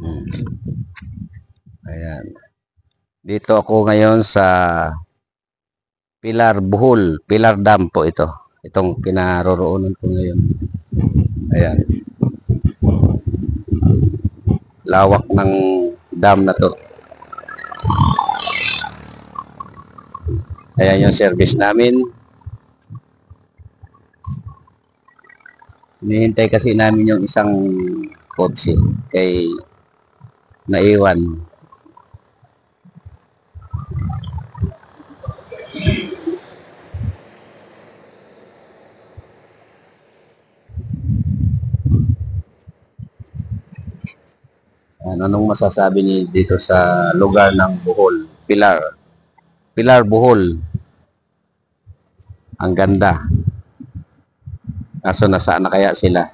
Hmm. Ayan. Dito ako ngayon sa Pilar Bohol, Pilar Dam po ito. Itong kinaroroonan ko ngayon. Ayan. Lawak ng dam na to. Ayan yung service namin. Hinihintay kasi namin yung isang kotse kay naiwan. Anong masasabi niyo dito sa lugar ng Bohol? Pilar. Pilar Bohol. Ang ganda. Kaso nasaan na kaya sila?